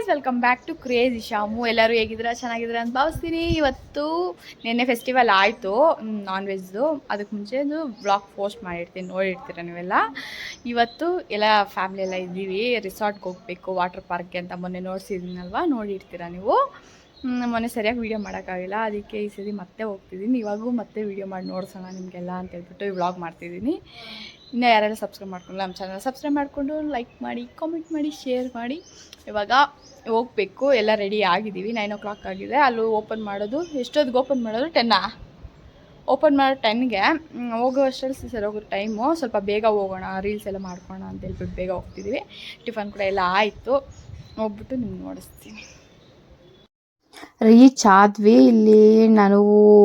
Guys, welcome back to crazy Shamu. ಎಲ್ಲರೂ ಹೇಗಿದ್ದೀರಾ? ಚೆನ್ನಾಗಿದ್ದೀರಾ ಅಂತ ಭಾವಿಸ್ತೀನಿ. ಇವತ್ತು ನಿನ್ನೆ ಫೆಸ್ಟಿವಲ್ ಆಯಿತು ನಾನ್ ವೆಜ್ದು. ಅದಕ್ಕೆ ಮುಂಚೆದು ವ್ಲಾಗ್ ಪೋಸ್ಟ್ ಮಾಡಿರ್ತೀನಿ, ನೋಡಿರ್ತೀರ ನೀವೆಲ್ಲ. ಇವತ್ತು ಎಲ್ಲ ಫ್ಯಾಮಿಲಿ ಎಲ್ಲ ಇದ್ದೀವಿ, ರಿಸಾರ್ಟ್ಗೆ ಹೋಗಬೇಕು, ವಾಟರ್ ಪಾರ್ಕ್ಗೆ ಅಂತ ಮೊನ್ನೆ ನೋಡ್ಸಿದ್ದೀನಲ್ವ, ನೋಡಿರ್ತೀರ ನೀವು. ಮೊನ್ನೆ ಸರಿಯಾಗಿ ವೀಡಿಯೋ ಮಾಡೋಕ್ಕಾಗಿಲ್ಲ, ಅದಕ್ಕೆ ಈ ಸರಿ ಮತ್ತೆ ಹೋಗ್ತಿದ್ದೀನಿ. ಇವಾಗೂ ಮತ್ತೆ ವೀಡಿಯೋ ಮಾಡಿ ನೋಡ್ಸೋಣ ನಿಮಗೆಲ್ಲ ಅಂತ ಹೇಳ್ಬಿಟ್ಟು ಈ ವ್ಲಾಗ್ ಮಾಡ್ತಿದ್ದೀನಿ. ಇನ್ನು ಯಾರೆಲ್ಲ ಸಬ್ಸ್ಕ್ರೈಬ್ ಮಾಡ್ಕೊಂಡು ನಮ್ಮ ಚಾನಲ್ ಸಬ್ಸ್ಕ್ರೈಬ್ ಮಾಡಿಕೊಂಡು ಲೈಕ್ ಮಾಡಿ, ಕಾಮೆಂಟ್ ಮಾಡಿ, ಶೇರ್ ಮಾಡಿ. ಇವಾಗ ಹೋಗ್ಬೇಕು, ಎಲ್ಲ ರೆಡಿ ಆಗಿದ್ದೀವಿ. 9 o'clock ಆಗಿದೆ. ಅಲ್ಲಿ ಓಪನ್ ಮಾಡೋದು ಎಷ್ಟೊತ್ತಿಗೆ ಓಪನ್ ಮಾಡೋದು? 10 ಓಪನ್ ಮಾಡೋ 10ಗೆ. ಹೋಗೋ ಅಷ್ಟರಲ್ಲಿ ಸರಿ ಹೋಗೋ ಟೈಮು. ಸ್ವಲ್ಪ ಬೇಗ ಹೋಗೋಣ, ರೀಲ್ಸ್ ಎಲ್ಲ ಮಾಡ್ಕೊಳ್ಳೋಣ ಅಂತ ಹೇಳ್ಬಿಟ್ಟು ಬೇಗ ಹೋಗ್ತಿದ್ದೀವಿ. ಟಿಫನ್ ಕೂಡ ಎಲ್ಲ ಆಯಿತು. ಹೋಗ್ಬಿಟ್ಟು ನಿಮ್ಗೆ ನೋಡಿಸ್ತೀನಿ. ರೀಚ್ ಆದ್ವಿ. ಇಲ್ಲಿ ನಾನು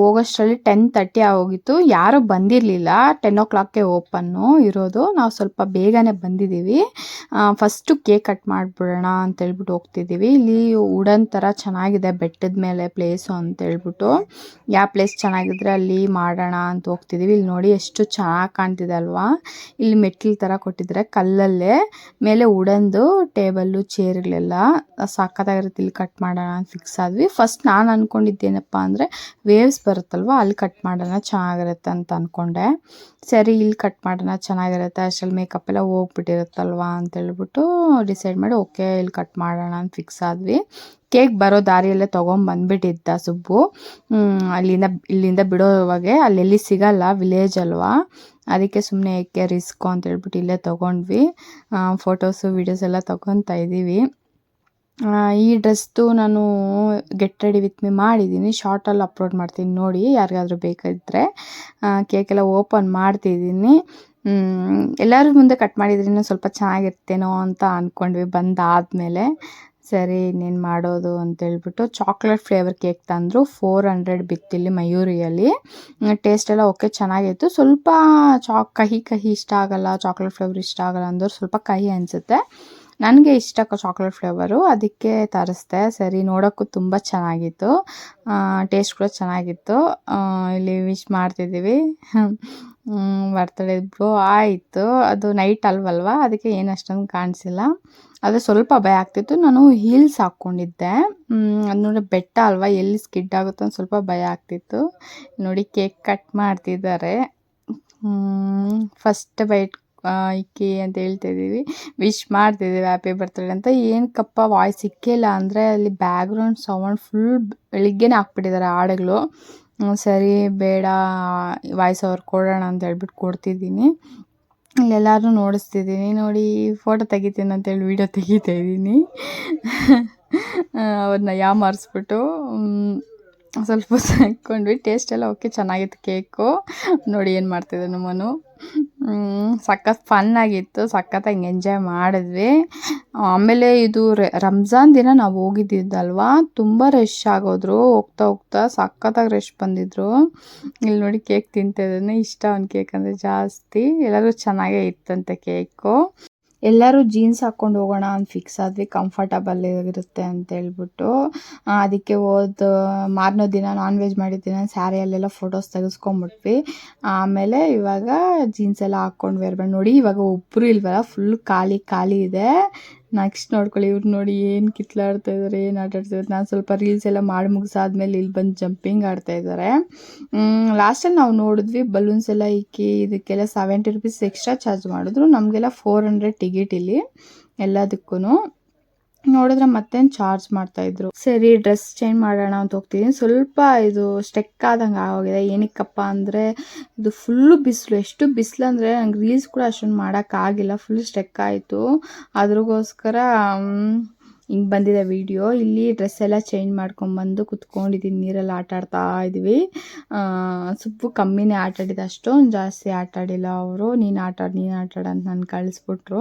ಹೋಗೋಷ್ಟರಲ್ಲಿ 10:30 ಆಗೋಗಿತ್ತು. ಯಾರೂ ಬಂದಿರಲಿಲ್ಲ. 10 o'clockಗೆ ಓಪನ್ನು ಇರೋದು. ನಾವು ಸ್ವಲ್ಪ ಬೇಗನೆ ಬಂದಿದ್ದೀವಿ. ಫಸ್ಟು ಕೇಕ್ ಕಟ್ ಮಾಡಿಬಿಡೋಣ ಅಂತೇಳ್ಬಿಟ್ಟು ಹೋಗ್ತಿದ್ದೀವಿ. ಇಲ್ಲಿ ವುಡನ್ ಥರ ಚೆನ್ನಾಗಿದೆ ಬೆಟ್ಟದ ಮೇಲೆ ಪ್ಲೇಸು ಅಂತೇಳ್ಬಿಟ್ಟು. ಯಾವ ಪ್ಲೇಸ್ ಚೆನ್ನಾಗಿದ್ರೆ ಅಲ್ಲಿ ಮಾಡೋಣ ಅಂತ ಹೋಗ್ತಿದ್ದೀವಿ. ಇಲ್ಲಿ ನೋಡಿ ಎಷ್ಟು ಚೆನ್ನಾಗಿ ಕಾಣ್ತಿದೆ ಅಲ್ವಾ. ಇಲ್ಲಿ ಮೆಟ್ಲು ಥರ ಕೊಟ್ಟಿದ್ದಾರೆ ಕಲ್ಲಲ್ಲೇ. ಮೇಲೆ ವುಡನ್ದು ಟೇಬಲ್ಲು ಚೇರ್ಗಳೆಲ್ಲ ಸಕ್ಕತ್ತಾಗಿರುತ್ತೆ. ಇಲ್ಲಿ ಕಟ್ ಮಾಡೋಣ ಅಂತ ಫಿಕ್ಸ್ ಆದ್ವಿ. ಫಸ್ಟ್ ನಾನು ಅಂದ್ಕೊಂಡಿದ್ದೇನಪ್ಪ ಅಂದರೆ ವೇವ್ಸ್ ಬರುತ್ತಲ್ವ, ಅಲ್ಲಿ ಕಟ್ ಮಾಡೋಣ ಚೆನ್ನಾಗಿರುತ್ತೆ ಅಂತ ಅಂದ್ಕೊಂಡೆ. ಸರಿ, ಇಲ್ಲಿ ಕಟ್ ಮಾಡೋಣ ಚೆನ್ನಾಗಿರುತ್ತೆ, ಅಷ್ಟರಲ್ಲಿ ಮೇಕಪ್ ಎಲ್ಲ ಹೋಗ್ಬಿಟ್ಟಿರುತ್ತಲ್ವ ಅಂತೇಳ್ಬಿಟ್ಟು ಡಿಸೈಡ್ ಮಾಡಿ ಓಕೆ ಇಲ್ಲಿ ಕಟ್ ಮಾಡೋಣ ಅಂತ ಫಿಕ್ಸ್ ಆದ್ವಿ. ಕೇಕ್ ಬರೋ ದಾರಿಯಲ್ಲೇ ತೊಗೊಂಬಂದ್ಬಿಟ್ಟಿದ್ದ ಸುಬ್ಬು. ಇಲ್ಲಿಂದ ಬಿಡೋವಾಗೆ ಅಲ್ಲೆಲ್ಲಿ ಸಿಗಲ್ಲ, ವಿಲೇಜ್ ಅಲ್ವಾ, ಅದಕ್ಕೆ ಸುಮ್ಮನೆ ಏಕೆ ರಿಸ್ಕು ಅಂತೇಳ್ಬಿಟ್ಟು ಇಲ್ಲೇ ತೊಗೊಂಡ್ವಿ. ಫೋಟೋಸು ವೀಡಿಯೋಸ್ ಎಲ್ಲ ತೊಗೊತಾ ಇದ್ದೀವಿ. ಈ ಡ್ರೆಸ್ದು ನಾನು ಗೆಟ್ ರೆಡಿ ವಿತ್ ಮೀ ಮಾಡಿದ್ದೀನಿ, ಶಾರ್ಟಲ್ಲಿ ಅಪ್ಲೋಡ್ ಮಾಡ್ತೀನಿ ನೋಡಿ, ಯಾರಿಗಾದ್ರೂ ಬೇಕಾದರೆ. ಕೇಕೆಲ್ಲ ಓಪನ್ ಮಾಡ್ತಿದ್ದೀನಿ. ಎಲ್ಲರೂ ಮುಂದೆ ಕಟ್ ಮಾಡಿದ್ರೂ ಸ್ವಲ್ಪ ಚೆನ್ನಾಗಿರ್ತೇನೋ ಅಂತ ಅಂದ್ಕೊಂಡ್ವಿ ಬಂದಾದಮೇಲೆ. ಸರಿ, ಇನ್ನೇನು ಮಾಡೋದು ಅಂತೇಳ್ಬಿಟ್ಟು ಚಾಕ್ಲೇಟ್ ಫ್ಲೇವರ್ ಕೇಕ್ ತಂದರು. 400 ಬಿತ್ತಿಲ್ಲಿ ಮಯೂರಿಯಲ್ಲಿ. ಟೇಸ್ಟ್ ಎಲ್ಲ ಓಕೆ ಚೆನ್ನಾಗಿತ್ತು. ಸ್ವಲ್ಪ ಕಹಿ ಇಷ್ಟ ಆಗಲ್ಲ, ಚಾಕ್ಲೇಟ್ ಫ್ಲೇವರ್ ಇಷ್ಟ ಆಗಲ್ಲ ಅಂದವ್ರು ಸ್ವಲ್ಪ ಕಹಿ ಅನಿಸುತ್ತೆ. ನನಗೆ ಇಷ್ಟ ಚಾಕ್ಲೇಟ್ ಫ್ಲೇವರು, ಅದಕ್ಕೆ ತರಿಸ್ದೆ. ಸರಿ, ನೋಡೋಕ್ಕೂ ತುಂಬ ಚೆನ್ನಾಗಿತ್ತು, ಟೇಸ್ಟ್ ಕೂಡ ಚೆನ್ನಾಗಿತ್ತು. ಇಲ್ಲಿ ವಿಶ್ ಮಾಡ್ತಿದ್ದೀವಿ. ಬರ್ತಡೇ ಇಬ್ಬರು ಆಯಿತು. ಅದು ನೈಟ್ ಅಲ್ವಲ್ವ, ಅದಕ್ಕೆ ಏನು ಅಷ್ಟೊಂದು ಕಾಣಿಸಿಲ್ಲ. ಆದರೆ ಸ್ವಲ್ಪ ಭಯ ಆಗ್ತಿತ್ತು. ನಾನು ಹೀಲ್ಸ್ ಹಾಕ್ಕೊಂಡಿದ್ದೆ. ಅದು ನೋಡಿ ಬೆಟ್ಟ ಅಲ್ವಾ, ಎಲ್ಲಿ ಸ್ಕಿಡ್ ಆಗುತ್ತೋ ಅಂತ ಸ್ವಲ್ಪ ಭಯ ಆಗ್ತಿತ್ತು. ನೋಡಿ ಕೇಕ್ ಕಟ್ ಮಾಡ್ತಿದ್ದಾರೆ. ಫಸ್ಟ್ ಬೈಟ್ ಇಕ್ಕಿ ಅಂತ ಹೇಳ್ತಿದ್ದೀವಿ, ವಿಶ್ ಮಾಡ್ತಿದ್ದೀವಿ ಹ್ಯಾಪಿ ಬರ್ತ್ಡೇ ಅಂತ. ಏನಕ್ಕಪ್ಪ ವಾಯ್ಸ್ ಸಿಕ್ಕಿಲ್ಲ ಅಂದರೆ ಅಲ್ಲಿ ಬ್ಯಾಕ್ಗ್ರೌಂಡ್ ಸೌಂಡ್ ಫುಲ್ ಬೆಳಿಗ್ಗೆನೇ ಹಾಕ್ಬಿಟ್ಟಿದ್ದಾರೆ ಹಾಡುಗಳು. ಸರಿ ಬೇಡ, ವಾಯ್ಸ್ ಓವರ್ ಕೊಡೋಣ ಅಂತ ಹೇಳ್ಬಿಟ್ಟು ಕೊಡ್ತಿದ್ದೀನಿ. ಇಲ್ಲೆಲ್ಲರೂ ನೋಡಿಸ್ತಿದ್ದೀನಿ. ನೋಡಿ ಫೋಟೋ ತೆಗಿತೀನಿ ಅಂತೇಳಿ ವೀಡಿಯೋ ತೆಗಿತಾ ಇದ್ದೀನಿ. ಅವ್ರನ್ನ ಮಾರಿಸ್ಬಿಟ್ಟು ಸ್ವಲ್ಪ ಹಾಕ್ಕೊಂಡ್ವಿ. ಟೇಸ್ಟ್ ಎಲ್ಲ ಓಕೆ ಚೆನ್ನಾಗಿತ್ತು ಕೇಕು. ನೋಡಿ ಏನು ಮಾಡ್ತಿದ್ದೆ ನಮ್ಮನು. ಸಖತ್ ಫನ್ನಾಗಿತ್ತು, ಸಖತ್ತಾಗಿ ಎಂಜಾಯ್ ಮಾಡಿದ್ವಿ. ಆಮೇಲೆ ಇದು ರಂಜಾನ್ ದಿನ ನಾವು ಹೋಗಿದ್ದಿದ್ದಲ್ವಾ, ತುಂಬ ರಶ್ ಆಗೋದ್ರು. ಹೋಗ್ತಾ ಸಖತ್ತಾಗಿ ರಶ್ ಬಂದಿದ್ರು. ಇಲ್ಲಿ ನೋಡಿ ಕೇಕ್ ತಿಂತಿದ್ದಾನೆ, ಇಷ್ಟ ಒಂದು ಕೇಕ್ ಅಂದರೆ ಜಾಸ್ತಿ. ಎಲ್ಲರೂ ಚೆನ್ನಾಗೇ ಇತ್ತಂತೆ ಕೇಕು. ಎಲ್ಲರೂ ಜೀನ್ಸ್ ಹಾಕ್ಕೊಂಡು ಹೋಗೋಣ ಅಂತ ಫಿಕ್ಸ್ ಆದ್ವಿ, ಕಂಫರ್ಟಬಲ್ ಇರುತ್ತೆ ಅಂತ ಹೇಳ್ಬಿಟ್ಟು. ಅದಕ್ಕೆ ಮಾರನೇ ದಿನ ನಾನ್ ವೆಜ್ ಮಾಡಿದ್ದಿನ ಸ್ಯಾರಿಯಲ್ಲೆಲ್ಲ ಫೋಟೋಸ್ ತೆಗೆಸ್ಕೊಂಬಿಟ್ವಿ. ಆಮೇಲೆ ಇವಾಗ ಜೀನ್ಸ್ ಎಲ್ಲ ಹಾಕ್ಕೊಂಡು ಬೇರೆ ನೋಡಿ. ಇವಾಗ ಒಬ್ಬರು ಇಲ್ವಲ್ಲ, ಫುಲ್ ಖಾಲಿ ಇದೆ. ನೆಕ್ಸ್ಟ್ ನೋಡ್ಕೊಳ್ಳಿ, ಇವ್ರು ನೋಡಿ ಏನು ಕಿತ್ಲಾಡ್ತಾ ಇದ್ದಾರೆ, ಏನು ಆಟಾಡ್ತಿದ್ದಾರೆ. ನಾನು ಸ್ವಲ್ಪ ರೀಲ್ಸ್ ಎಲ್ಲ ಮಾಡಿ ಮುಗಿಸಾದ್ಮೇಲೆ ಇಲ್ಲಿ ಬಂದು ಜಂಪಿಂಗ್ ಆಡ್ತಾ ಇದ್ದಾರೆ. ಲಾಸ್ಟಲ್ಲಿ ನಾವು ನೋಡಿದ್ವಿ ಬಲೂನ್ಸ್ ಎಲ್ಲ ಇಕ್ಕಿ ಇದಕ್ಕೆಲ್ಲ 70 rupees ಎಕ್ಸ್ಟ್ರಾ ಚಾರ್ಜ್ ಮಾಡಿದ್ರು. ನಮಗೆಲ್ಲ 400 ಟಿಕೆಟ್ ಇಲ್ಲಿ ಎಲ್ಲದಕ್ಕೂ. ನೋಡಿದ್ರೆ ಮತ್ತೇನು ಚಾರ್ಜ್ ಮಾಡ್ತಾಯಿದ್ರು. ಸರಿ, ಡ್ರೆಸ್ ಚೇಂಜ್ ಮಾಡೋಣ ಅಂತ ಹೋಗ್ತಿದ್ದೀನಿ. ಸ್ವಲ್ಪ ಇದು ಸ್ಟೆಕ್ ಆದಂಗೆ ಆಗೋಗಿದೆ. ಏನಕ್ಕಪ್ಪ ಅಂದರೆ ಇದು ಫುಲ್ಲು ಬಿಸಿಲು. ಎಷ್ಟು ಬಿಸಿಲು ಅಂದರೆ ನಂಗೆ ರೀಲ್ಸ್ ಕೂಡ ಅಷ್ಟೊಂದು ಮಾಡೋಕ್ಕಾಗಿಲ್ಲ, ಫುಲ್ ಸ್ಟೆಕ್ ಆಯಿತು. ಅದ್ರಗೋಸ್ಕರ ಹಿಂಗೆ ಬಂದಿದೆ ವಿಡಿಯೋ. ಇಲ್ಲಿ ಡ್ರೆಸ್ ಎಲ್ಲ ಚೇಂಜ್ ಮಾಡ್ಕೊಂಬಂದು ಕುತ್ಕೊಂಡಿದ್ದೀನಿ, ನೀರಲ್ಲಿ ಆಟಾಡ್ತಾ ಇದ್ವಿ. ಸುಬ್ಬು ಕಮ್ಮಿನೇ ಆಟಾಡಿದ, ಅಷ್ಟೊಂದು ಜಾಸ್ತಿ ಆಟಾಡಿಲ್ಲ ಅವರು. ನೀನು ಆಟಾಡು ಅಂತ ನಾನು ಕಳಿಸ್ಬಿಟ್ರು.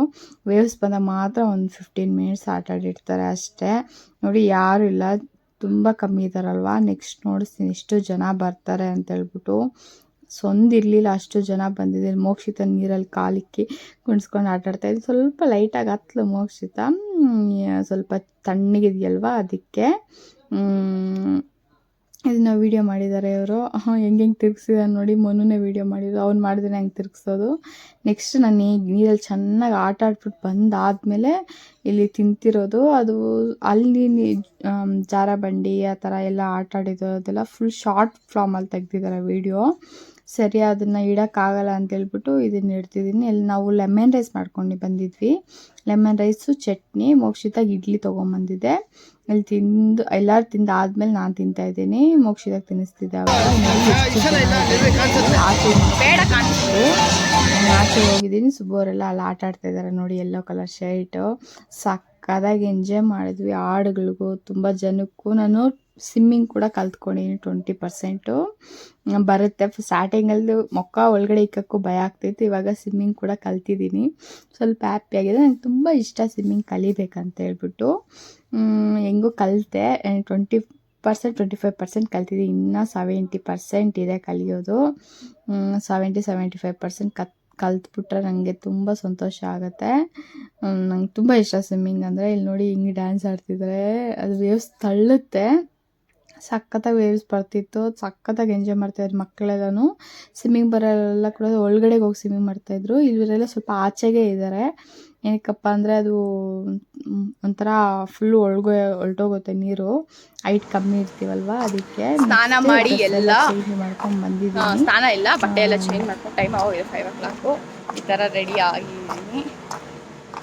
ವೇವ್ಸ್ ಬಂದಾಗ ಮಾತ್ರ ಒಂದು 15 minutes ಆಟಾಡಿರ್ತಾರೆ ಅಷ್ಟೇ. ನೋಡಿ ಯಾರೂ ಇಲ್ಲ, ತುಂಬ ಕಮ್ಮಿ ಇದ್ದಾರಲ್ವ. ನೆಕ್ಸ್ಟ್ ನೋಡಿಸ್ತೀನಿ ಎಷ್ಟು ಜನ ಬರ್ತಾರೆ ಅಂತೇಳ್ಬಿಟ್ಟು. ಇರಲಿಲ್ಲ, ಅಷ್ಟು ಜನ ಬಂದಿದ್ದೀನಿ. ಮೋಕ್ಷಿತ ನೀರಲ್ಲಿ ಕಾಲಿಕ್ಕಿ ಕುಣಿಸ್ಕೊಂಡು ಆಟಾಡ್ತಾಯಿದ್ವಿ. ಸ್ವಲ್ಪ ಲೈಟಾಗಿ ಹತ್ಲು ಮೋಕ್ಷಿತ, ಸ್ವಲ್ಪ ತಣ್ಣಗಿದೆಯಲ್ವ ಅದಕ್ಕೆ. ಇದನ್ನ ವೀಡಿಯೋ ಮಾಡಿದ್ದಾರೆ ಇವರು. ಹೆಂಗೆ ತಿರ್ಗಿಸಿದಾರೆ ನೋಡಿ. ಮೊನ್ನೆ ವೀಡಿಯೋ ಮಾಡಿದ್ರು. ಅವ್ನು ಮಾಡಿದ್ರೆ ಹೆಂಗೆ ತಿರ್ಗಿಸೋದು. ನೆಕ್ಸ್ಟ್ ನಾನು ಈ ನೀರಲ್ಲಿ ಚೆನ್ನಾಗಿ ಆಟ ಆಡ್ಬಿಟ್ಟು ಬಂದಾದಮೇಲೆ ಇಲ್ಲಿ ತಿಂತಿರೋದು. ಅದು ಅಲ್ಲಿ ಜಾರಬಂಡಿ ಆ ಥರ ಎಲ್ಲ ಆಟ ಆಡಿರೋದೆಲ್ಲ ಫುಲ್ ಶಾರ್ಟ್ ಫಾರ್ಮಲ್ಲಿ ತೆಗ್ದಿದ್ದಾರೆ ವೀಡಿಯೋ. ಸರಿ ಅದನ್ನು ಇಡೋಕ್ಕಾಗಲ್ಲ ಅಂತೇಳ್ಬಿಟ್ಟು ಇದನ್ನು ಇಡ್ತಿದ್ದೀನಿ. ಇಲ್ಲಿ ನಾವು ಲೆಮನ್ ರೈಸ್ ಮಾಡ್ಕೊಂಡು ಬಂದಿದ್ವಿ. ಲೆಮನ್ ರೈಸು, ಚಟ್ನಿ, ಮೋಕ್ಷಿತಾಗ ಇಡ್ಲಿ ತೊಗೊಂಬಂದಿದ್ದೆ. ಇಲ್ಲಿ ತಿಂದು ಎಲ್ಲರೂ ತಿಂದಾದ್ಮೇಲೆ ನಾನು ತಿಂತಾಯಿದ್ದೀನಿ. ಮೋಕ್ಷಿತಾಗ ತಿನ್ನಿಸ್ತಿದ್ದೆ. ಆಚೆ ಹೋಗಿದ್ದೀನಿ. ಸುಬ್ಬವರೆಲ್ಲ ಅಲ್ಲಿ ಆಟ ಆಡ್ತಾಯಿದ್ದಾರೆ ನೋಡಿ. ಯೆಲ್ಲೋ ಕಲರ್ ಶರ್ಟು ಸಕ್ಕದಾಗಿ ಎಂಜಾಯ್ ಮಾಡಿದ್ವಿ. ಹಾಡುಗಳಿಗೂ ತುಂಬ ಜನಕ್ಕೂ ನಾನು ಸ್ವಿಮ್ಮಿಂಗ್ ಕೂಡ ಕಲ್ತ್ಕೊಂಡಿದ್ದೀನಿ. 20% ಬರುತ್ತೆ. ಸ್ಟಾರ್ಟಿಂಗಲ್ಲಿ ಮೊಕ್ಕ ಒಳಗಡೆ ಇಕ್ಕಕ್ಕೂ ಭಯ ಆಗ್ತಿತ್ತು. ಇವಾಗ ಸ್ವಿಮ್ಮಿಂಗ್ ಕೂಡ ಕಲ್ತಿದ್ದೀನಿ. ಸ್ವಲ್ಪ ಹ್ಯಾಪಿಯಾಗಿದೆ. ನಂಗೆ ತುಂಬ ಇಷ್ಟ ಸ್ವಿಮ್ಮಿಂಗ್ ಕಲಿಬೇಕಂತ ಹೇಳ್ಬಿಟ್ಟು. ಹೆಂಗೂ ಕಲಿತೆ. 20% 25% ಕಲ್ತಿದ್ದೀನಿ. ಇನ್ನೂ 70% ಇದೆ ಕಲಿಯೋದು. 70-75% ಕಲ್ತ್ಬಿಟ್ರೆ ನನಗೆ ತುಂಬ ಸಂತೋಷ ಆಗುತ್ತೆ. ನಂಗೆ ತುಂಬ ಇಷ್ಟ ಸ್ವಿಮ್ಮಿಂಗ್ ಅಂದರೆ. ಇಲ್ಲಿ ನೋಡಿ ಹಿಂಗೆ ಡ್ಯಾನ್ಸ್ ಆಡ್ತಿದ್ದಾರೆ. ಅದು ವೇವ್ಸ್ ತಳ್ಳುತ್ತೆ. ಸಖತ್ತಾಗಿ ವೇವ್ಸ್ ಬರ್ತಿತ್ತು. ಸಖತ್ತಾಗಿ ಎಂಜಾಯ್ ಮಾಡ್ತಾಯಿದ್ರು ಮಕ್ಕಳೆಲ್ಲನೂ. ಸ್ವಿಮ್ಮಿಂಗ್ ಬರೋರೆಲ್ಲ ಕೂಡ ಒಳಗಡೆಗೆ ಹೋಗಿ ಸ್ವಿಮ್ಮಿಂಗ್ ಮಾಡ್ತಾಯಿದ್ರು. ಇವರೆಲ್ಲ ಸ್ವಲ್ಪ ಆಚೆಗೆ ಇದ್ದಾರೆ. ಏನಕ್ಕಪ್ಪ ಅಂದರೆ ಅದು ಒಂಥರ ಫುಲ್ಲು ಹೊರಟೋಗುತ್ತೆ ನೀರು. ಹೈಟ್ ಕಮ್ಮಿ ಇರ್ತೀವಲ್ವ, ಅದಕ್ಕೆ ಸ್ನಾನ ಮಾಡಿ ಎಲ್ಲ ಚೇಂಜ್ ಮಾಡ್ಕೊಂಡು ಬಂದಿದ್ದೀನಿ. ಸ್ನಾನ ಇಲ್ಲ, ಬಟ್ಟೆ ಎಲ್ಲ ಚೇಂಜ್ ಮಾಡ್ಕೊಂಡು ಟೈಮ್ ಆಗೋಗಿದೆ 5 o'clock. ಈ ಥರ ರೆಡಿ ಆಗಿದ್ದೀನಿ.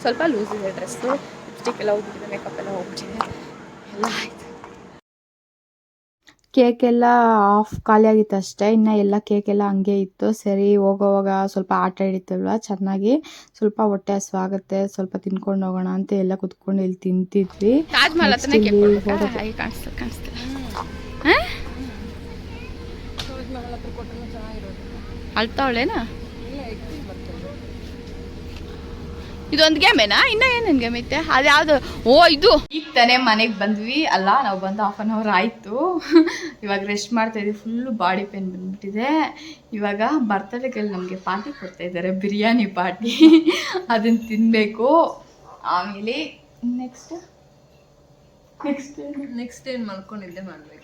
ಸ್ವಲ್ಪ ಲೂಸ್ ಇದೆ ಡ್ರೆಸ್ಸು. ಲಿಪ್ಸ್ಟಿಕ್ ಎಲ್ಲ ಹೋಗ್ಬಿಟ್ಟಿದೆ, ಮೇಕಪ್ ಎಲ್ಲ ಹೋಗ್ಬಿಟ್ಟಿದೆ, ಎಲ್ಲ ಆಯಿತು. ಕೇಕೆಲ್ಲ ಆಫ್ ಖಾಲಿಯಾಗಿತ್ತು ಅಷ್ಟೇ. ಇನ್ನು ಎಲ್ಲ ಕೇಕೆಲ್ಲ ಹಂಗೆ ಇತ್ತು. ಸರಿ ಹೋಗೋವಾಗ ಸ್ವಲ್ಪ ಆಟ ಹಿಡಿತಲ್ವ ಚೆನ್ನಾಗಿ, ಸ್ವಲ್ಪ ಹೊಟ್ಟೆ ಹಸ್ವಾಗುತ್ತೆ, ಸ್ವಲ್ಪ ತಿನ್ಕೊಂಡು ಹೋಗೋಣ ಅಂತ ಎಲ್ಲ ಕುತ್ಕೊಂಡು ಇಲ್ಲಿ ತಿಂತಿದ್ವಿ. ಅಳ್ತಾವಳೇನಾ? ಇದೊಂದು ಗೇಮೇನಾ? ಇನ್ನೂ ಏನೇನು ಗೇಮ್ ಐತೆ? ಅದು ಯಾವುದು? ಓ ಇದು. ಈಗ ತಾನೇ ಮನೆಗೆ ಬಂದ್ವಿ ಅಲ್ಲ, ನಾವು ಬಂದು 1/2 hour ಆಯಿತು. ಇವಾಗ ರೆಸ್ಟ್ ಮಾಡ್ತಾಯಿದ್ವಿ. ಫುಲ್ಲು ಬಾಡಿ ಪೇನ್ ಬಂದ್ಬಿಟ್ಟಿದೆ. ಇವಾಗ ಬರ್ತಡೇಗೆಲ್ಲ ನಮಗೆ ಪಾರ್ಟಿ ಕೊಡ್ತಾಯಿದ್ದಾರೆ, ಬಿರಿಯಾನಿ ಪಾರ್ಟಿ. ಅದನ್ನು ತಿನ್ನಬೇಕು. ಆಮೇಲೆ ನೆಕ್ಸ್ಟ್ ಏನು ಮಾಡ್ಕೊಂಡಿದ್ದೆ ಮಾಡಬೇಕು.